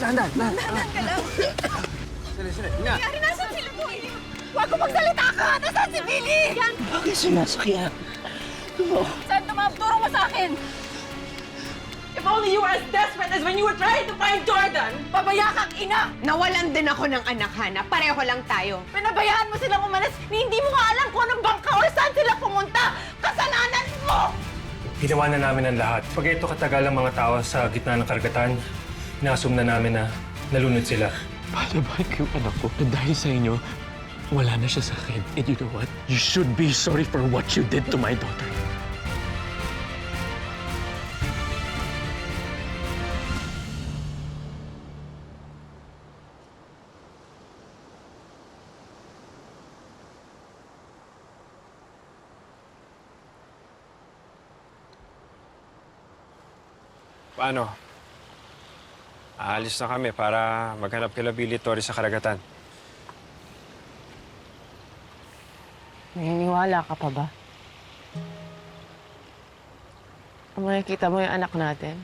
Dahan-dahan. Dahan ka lang. Sila. Ina! Yari, nasan sila po? Huwag ko magsalita ka! Nasaan si Billy? Yan! Bakit sinasakyan? Saan tumabturo mo sa akin? If only you were as desperate as when you were trying to find Jordan! Pabaya kang ina! Nawalan din ako ng anak, Hana. Pareho lang tayo. Pinabayaan mo silang umalis. Hindi mo nga alam kung anong bangka o saan sila pumunta. Kasalanan mo! Ginawa na namin ang lahat. Pag ito katagal ang mga tao sa gitna ng karagatan, inasum na namin na nalunod sila. Palabahan ko yung anak ko na dahil sa inyo, wala na siya sa akin. And you know what? You should be sorry for what you did to my daughter. Paano? Aalis na kami para maghanap kila Billy Torres sa karagatan. Naniniwala ka pa ba? Kung makikita mo yung anak natin,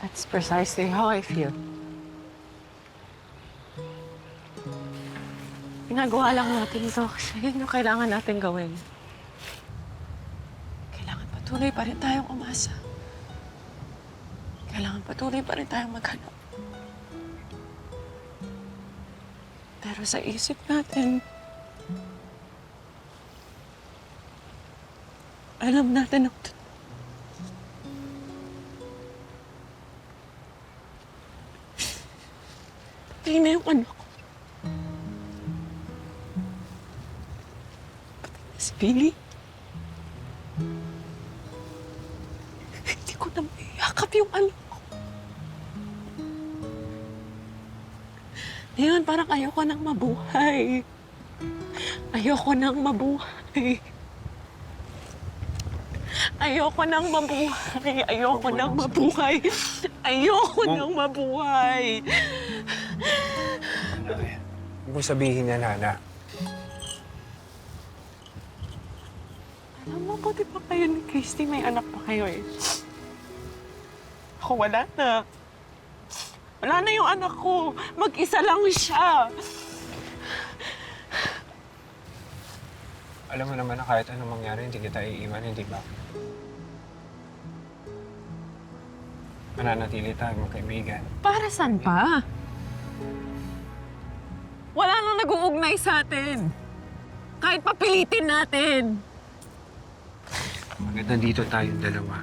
that's precisely how I feel. Ginagawa lang natin ito kasi yun yung kailangan natin gawin. Kailangan patuloy pa rin tayong umasa. Kailangan patuloy pa rin tayong maghanap. Pero sa isip natin, alam natin ang patay na yung anak ko. Si Billy. Hindi ko na maiyakap yung anak ko. Ngayon, parang ayoko nang mabuhay. Ayoko nang mabuhay. Ayoko nang mabuhay. Ayoko nang mabuhay. Ayoko nang mabuhay. Huwag mo sabihin yan, Hana. Alam mo, buti pa kayo ni Christy, may anak pa kayo eh. Ako wala na. Wala na yung anak ko. Mag-isa lang siya. Alam mo naman na kahit anong mangyari, hindi kita iiwan, hindi ba? Mananatili tayo magkaibigan. Para saan pa? Wala nang nag-uugnay sa atin. Kahit papilitin natin. Bakit nandito tayong dalawa?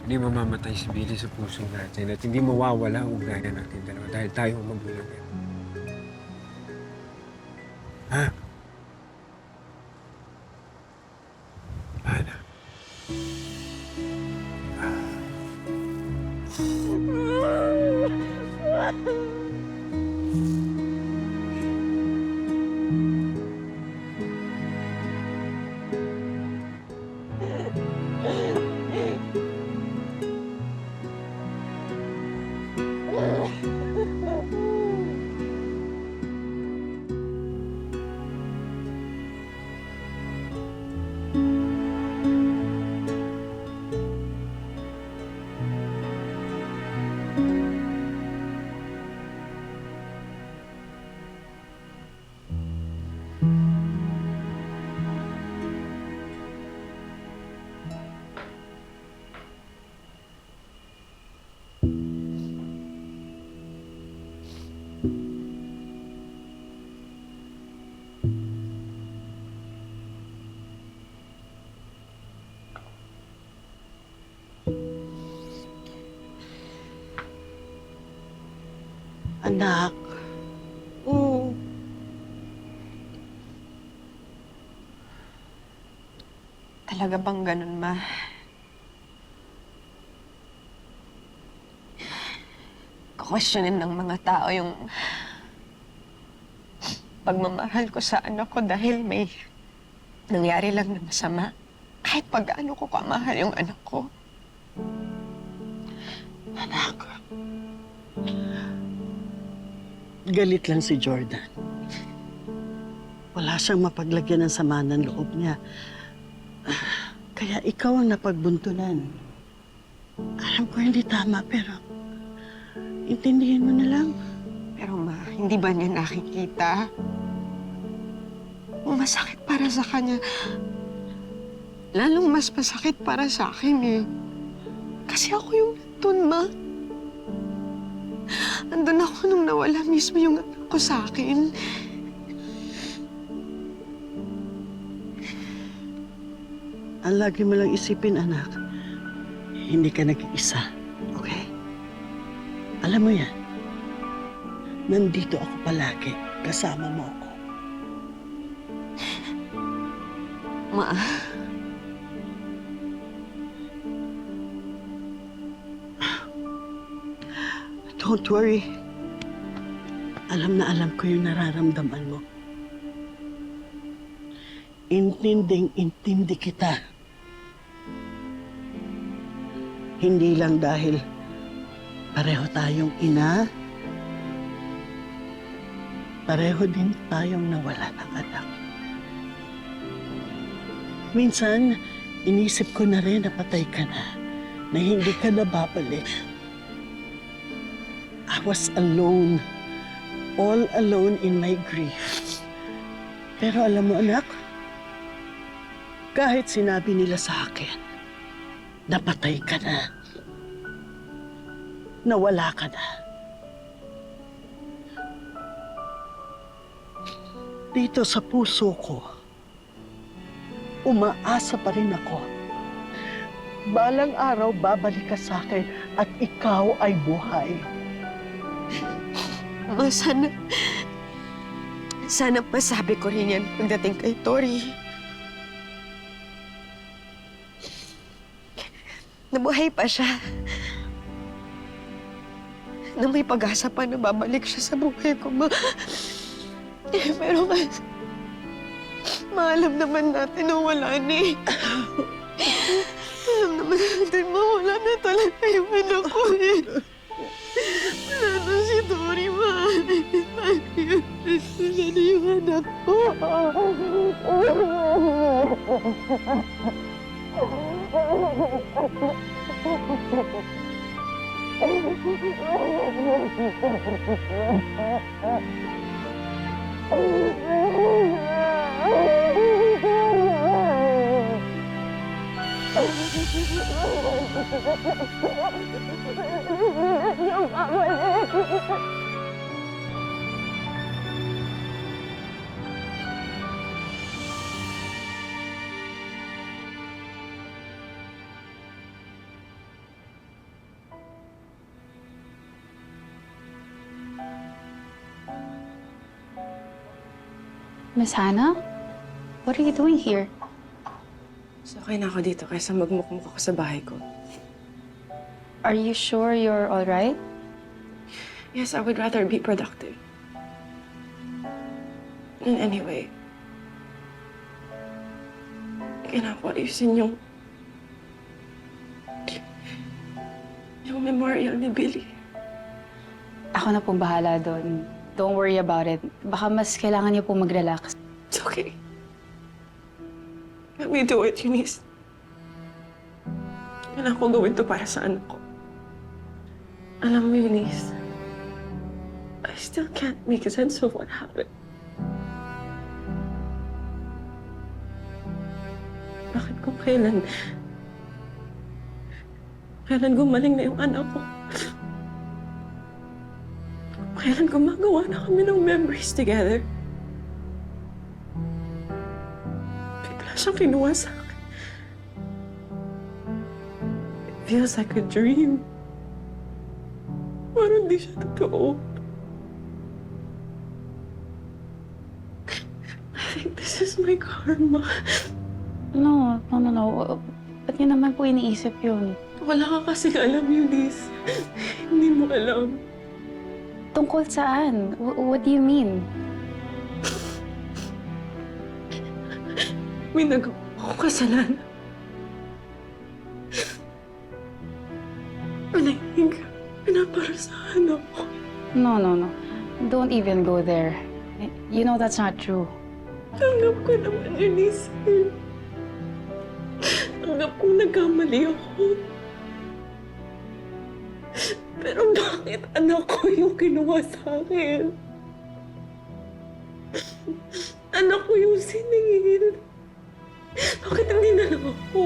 Hindi mamamatay si Billy sa puso natin at hindi mawawala ang ugnayan natin dalawa dahil tayo ang magulang yan. Ha? Hana. Anak. Oo. Talaga bang ganun, Ma? Questionin ng mga tao yung pagmamahal ko sa anak ko dahil may nangyari lang na masama. Kahit pag-ano ko kamahal yung anak ko. Anak. Galit lang si Jordan. Wala siyang mapaglagyan ng sama ng loob niya. Kaya ikaw ang napagbuntunan. Alam ko hindi tama, pero intindihin mo na lang. Pero ma, hindi ba niya nakikita? Masakit para sa kanya. Lalong mas masakit para sa akin eh. Kasi ako yung nandun, ma. Andun ako nung nawala mismo yung anak ko sa akin. Ang lagi mo lang isipin, anak, hindi ka nag-iisa, okay? Alam mo yan, nandito ako palagi, kasama mo ako. Ma, don't worry. Alam na alam ko yung nararamdaman mo. Intinding-intindi kita. Hindi lang dahil pareho tayong ina, pareho din tayong nawala ng anak. Minsan, inisip ko na rin na patay ka na hindi ka na babalik. I was alone, all alone in my grief. Pero alam mo, anak, kahit sinabi nila sa akin, napatay ka na, nawala ka na. Dito sa puso ko, umaasa pa rin ako. Balang araw, babalik ka sa akin at ikaw ay buhay. ma, sana pasabi ko rin yan pagdating kay Tori. Nabuhay pa siya. Na may pag-asa pa na babalik siya sa buhay ko, ma. Pero mas, maalam naman natin na wala na eh. Alam naman natin mawala na talaga yung anak ko eh. Wala na si Tori, ma. Wala na yung anak ko. Miss Hannah? What are you doing here? So, okay na ako dito kaysa magmukmuk ako sa bahay ko. Are you sure you're all right? Yes, I would rather be productive. And anyway, kinapaayusin yung memorial ni Billy. Ako na pong bahala doon. Don't worry about it. Baka mas kailangan niyo po mag-relax. It's okay. Let me do it, Eunice. Kailangan ko gawin to para sa anak ko. Alam mo, Eunice, I still can't make sense of what happened. Bakit kung kailan gumaling na yung anak ko? Kailan gumagawa na kami ng memories together? Bigla siyang kinuha sa akin. It feels like a dream. Parang di siya totoo. I think this is my karma. No. Ba't niyo naman po iniisip yun? Wala ka kasing alam, Eunice. Hindi mo alam. Tungkol saan? What do you mean? May nagawa akong kasalanan. Pinaparusahan ako. No. Don't even go there. You know that's not true. Tanggap ko naman yun, Isel. Tanggap kong nagkamali ako. Pero bakit anak ko yung kinuha sa akin? Anak ko yung siningil. Bakit hindi na lang ako?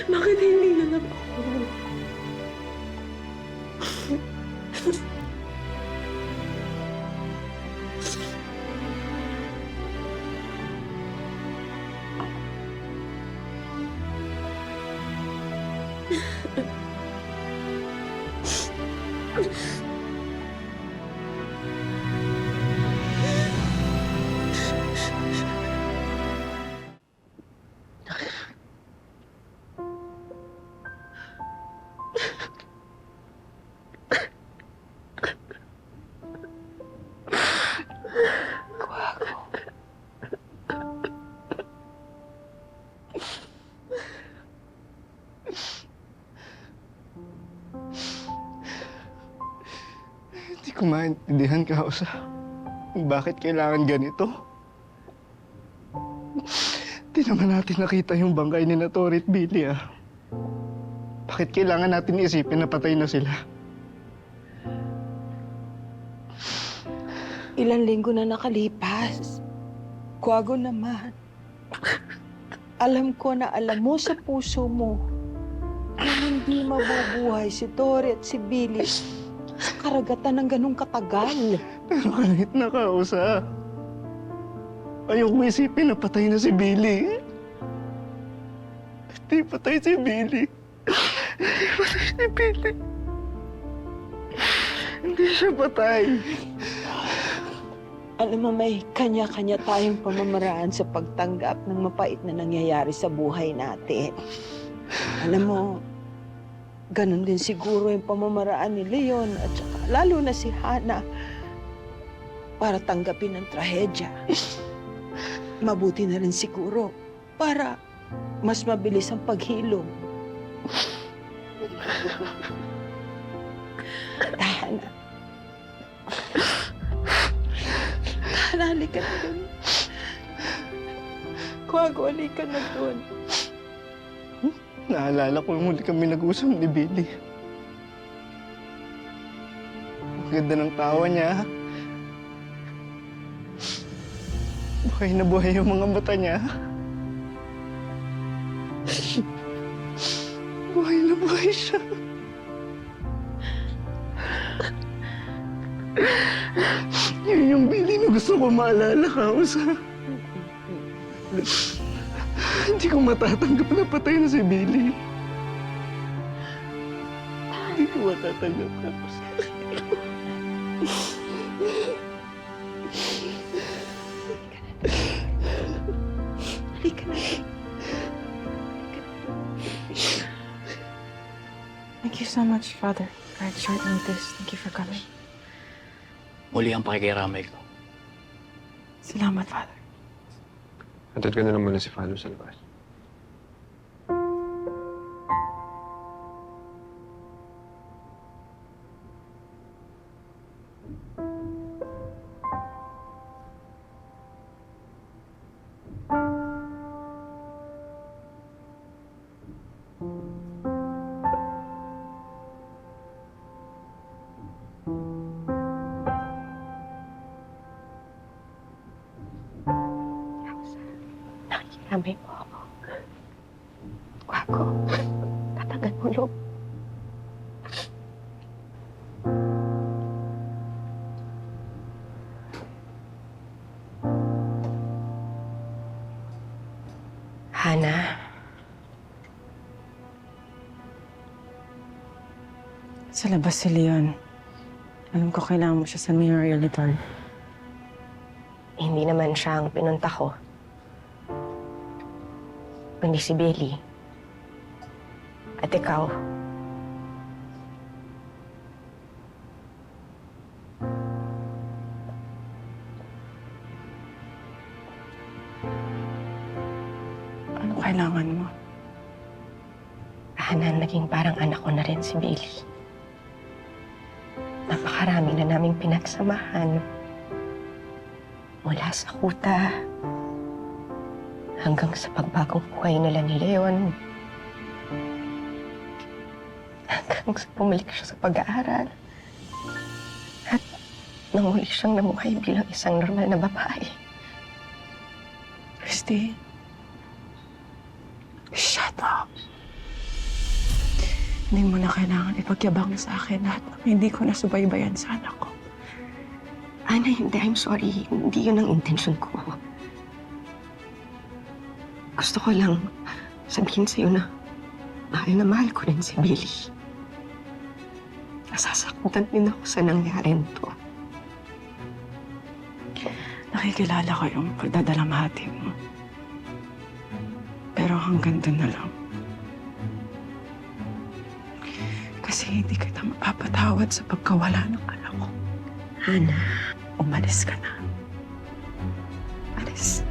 Bakit hindi na lang ako? Hindi ko maintindihan, Kausa. Bakit kailangan ganito? Di naman natin nakita yung bangkay ni Tori at Billy, ah. Bakit kailangan natin isipin na patay na sila? Ilang linggo na nakalipas. Kuwago naman. Alam ko na alam mo sa puso mo na hindi mabubuhay si Tori at si Billy sa karagatan ng ganong katagal. Pero kahit na, Kausa, ayokong isipin na patay na si Billy. Hindi patay si Billy. Hindi patay si Billy. Hindi siya patay. Alam mo, may kanya-kanya tayong pamamaraan sa pagtanggap ng mapait na nangyayari sa buhay natin. Alam mo, ganun din siguro yung pamamaraan ni Leon at saka lalo na si Hana para tanggapin ang trahedya. Mabuti na rin siguro para mas mabilis ang paghilom. Hana. Hana, halika na dun. Kuwago, halika na dun. Naalala ko yung huli kami nag-usap ni Billy. Ang ganda ng tawa niya. Buhay na buhay yung mga mata niya. Buhay na buhay siya. Yun yung Billy na gusto ko maalala, Kausa. Hindi ko matatanggap na patay na si Billy. Hindi ko matatanggap, Kausa. Halika na. Thank you so much, Father, for short notice. Thank you for coming. Muli ang pakikiramay ko. Salamat, Father. Hatid ko na lang muna si Father sa labas. Nakikiramay mo ako. Kuwago, tatagan mo loob. Hana. Sa labas si Leon. Alam ko kailangan mo siya sa memorial return. Hindi naman siya ang pinunta ko. Kundi si Billy. At ikaw. Ano kailangan mo? Hana, naging parang anak ko na rin si Billy. Napakarami na naming pinagsamahan. Mula sa kuta hanggang sa pagbagong buhay nila ni Leon. Hanggang sa bumalik siya sa pag-aaral. At nang muli siyang namuhay bilang isang normal na babae. Christy, shut up. Hindi mo na kailangan ipagyabang sa akin lahat ng hindi ko nasubaybayan sa anak ko. Ana, hindi. I'm sorry. Hindi yun ang intensyon ko. Gusto ko lang sabihin sa'yo na mahal ko rin si Billy. Nasasaktan din ako sa nangyari nito. Nakikilala ko yung pagdadalamhati mo. Pero hanggang doon na lang. Kasi hindi kita mapapatawad sa pagkawala ng anak ko. Hana, umalis ka na. Alis.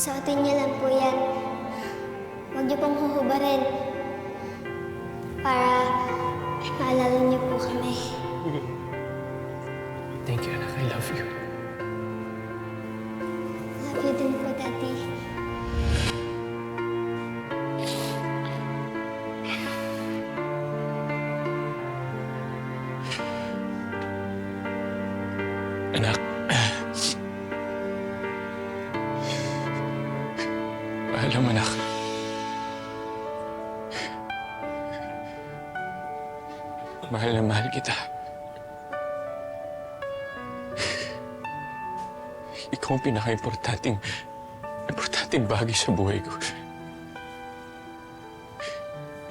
Suotin niyo lang po yan. Huwag niyo pong huhubarin. Para maalala niyo po kami. Thank you, anak. I love you. Love you din po, Daddy. Anak. Alam, anak. Mahal na mahal kita. Ikaw ang pinaka-importanting bagay sa buhay ko.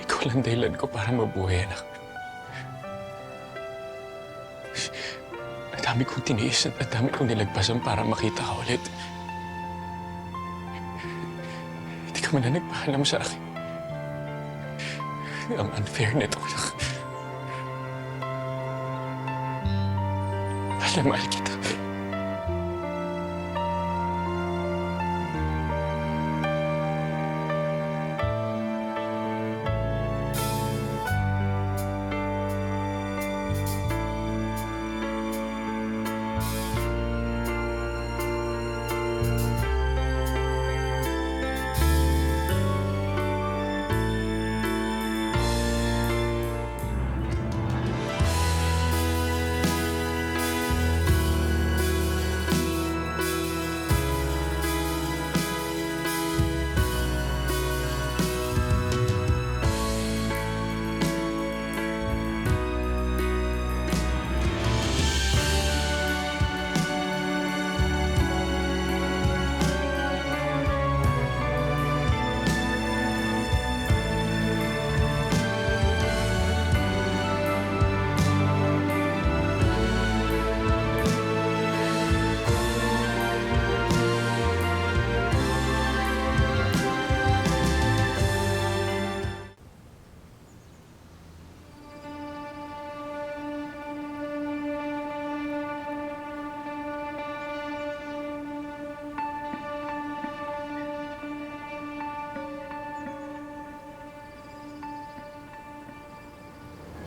Ikaw lang dahilan ko para mabuhay, anak. Ang dami kong tiniis at ang dami kong nilagpasan para makita ka ulit. Hindi ka man na nagpaalam sa akin. Ang unfair nito, anak. Mahal na mahal kita.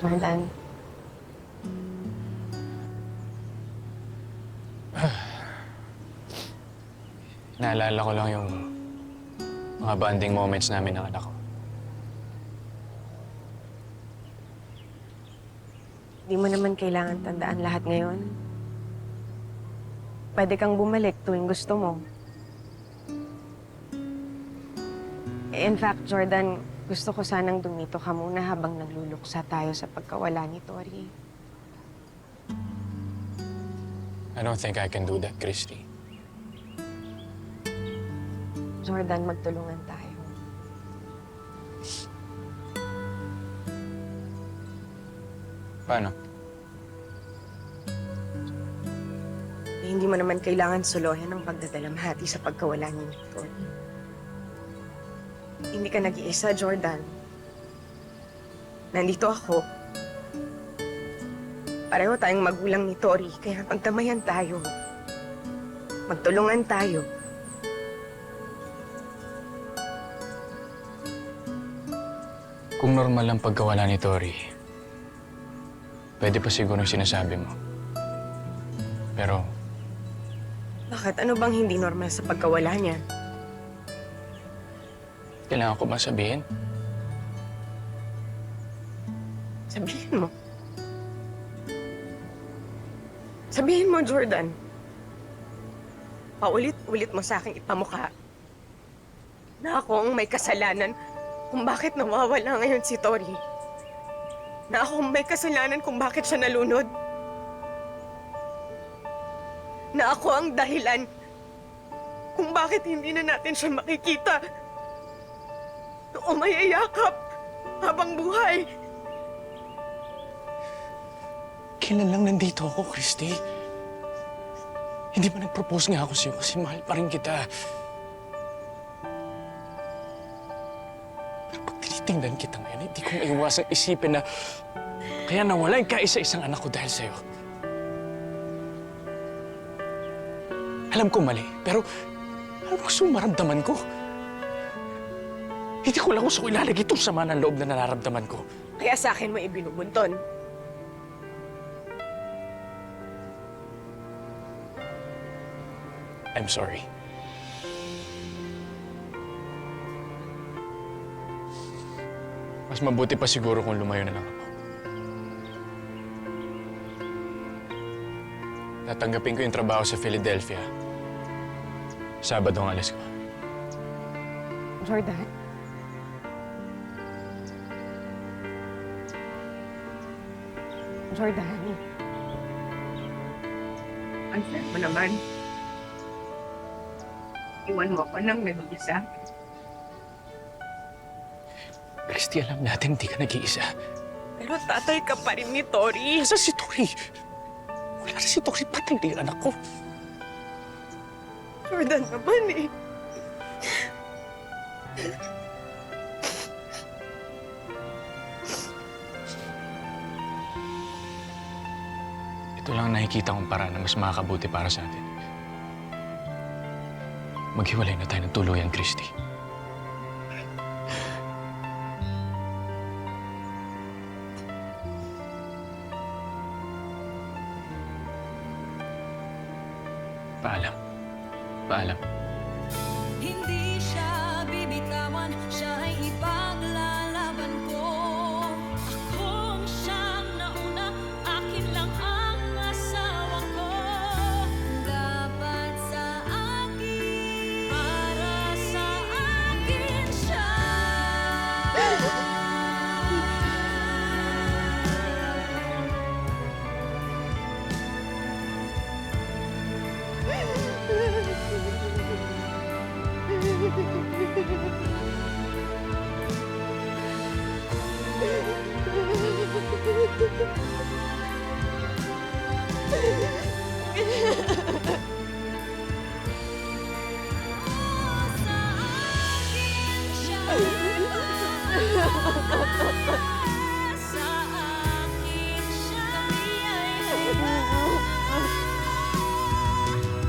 Jordan, Naalala ko lang yung mga bonding moments namin ng anak ko. di mo naman kailangan tandaan lahat ngayon. Pwede kang bumalik tuwing gusto mo. In fact, Jordan, gusto ko sanang dumito ka muna habang nagluluksa tayo sa pagkawala ni Tori. I don't think I can do that, Christy. Jordan, magtulungan tayo. Paano? Hindi mo naman kailangan solohin ang pagdadalamhati sa pagkawala ni Tori. Hindi ka nag-iisa, Jordan. Nandito ako. Pareho tayong magulang ni Tori, kaya magdamayan tayo. Magtulungan tayo. Kung normal ang pagkawala ni Tori, pwede pa siguro yung sinasabi mo. Pero, Bakit? Ano bang hindi normal sa pagkawala niya? kailangan ko ba sabihin? Sabihin mo. Sabihin mo, Jordan. Paulit-ulit mo sa akin ipamukha na ako ang may kasalanan kung bakit nawawala ngayon si Tori. Na ako ang may kasalanan kung bakit siya nalunod. Na ako ang dahilan kung bakit hindi na natin siya makikita o mayayakap habang buhay. Kailan lang nandito ako, Christy? Hindi ba nag-propose nga ako sa'yo kasi mahal pa rin kita. Pero pag tinitingnan kita ngayon, hindi ko maiwasang isipin na kaya nawala yung kaisa-isang anak ko dahil sa'yo. Alam ko mali, pero ano gusto mong maramdaman ko? Hindi ko lang gusto ko ilalagay itong sama ng loob na nararamdaman ko. Kaya sa akin mo ibinubunton. I'm sorry. Mas mabuti pa siguro kung lumayo na lang ako. Tatanggapin ko yung trabaho sa Philadelphia. Sabado ang alis ko. Jordan? Jordan? Ang sad mo naman. Iwan mo ako nang nag-iisa. Christy, alam natin hindi ka nag-iisa. Pero tatay ka pa rin ni Tori. Nasaan si Tori? Wala na si Tori. Patay na yung anak ko. Jordan naman eh. Ito lang ang nakikita kong paraan na mas makakabuti para sa atin. Maghiwalay na tayo ng tuluyan, Christy. Paalam. Paalam. Hindi siya bibitawan, siya ay ipaglalaban ko. Akong siyang nauna, akin lang ang asawa ko. Dapat sa akin, para sa akin siya.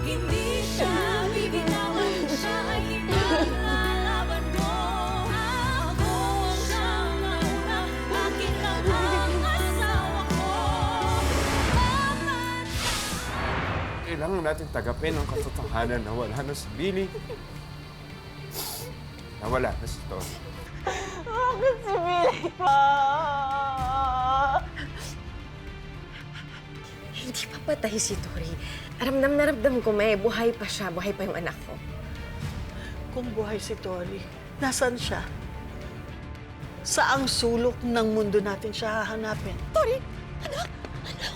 Hindi siya bibitawan, siya ay ipaglalaban ko. Ako ang siyang nauna, akin lang ang natin tagapin ang katotohanan na wala na si Billy. Nawala na si Tori. Bakit si Billy pa? Hindi pa patay si Tori. Aramdam na ramdam ko, may buhay pa siya. Buhay pa yung anak ko. Kung buhay si Tori, nasaan siya? Saang sulok ng mundo natin siya hahanapin? Tori! Anak! Anak!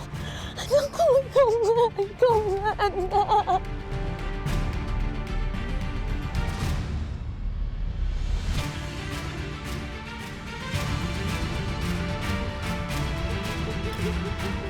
Anak ko! Ikaw nga! Ikaw nga, anak! Thank you.